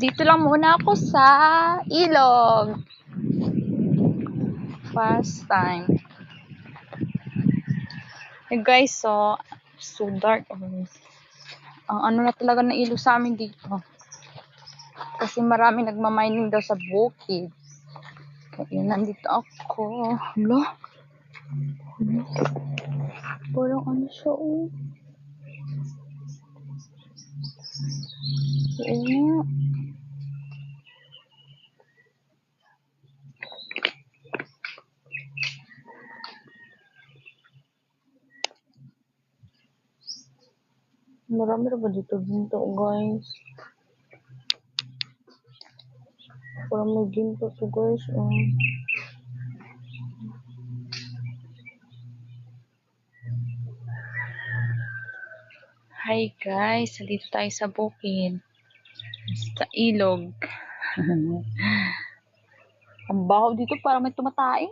Dito lang muna ako sa ilog. First time. Hey guys, so dark. Ang ano na talaga na ilog sa amin dito. Kasi marami nagmamining daw sa bukid. Kaya nandito ako. Hala. Parang ano siya, oh. Oo nga. Marami na ba dito guys? Parang may ginto to guys. Hi guys, dito tayo sa bukid. Sa ilog. Ang baho dito, parang may tumatay.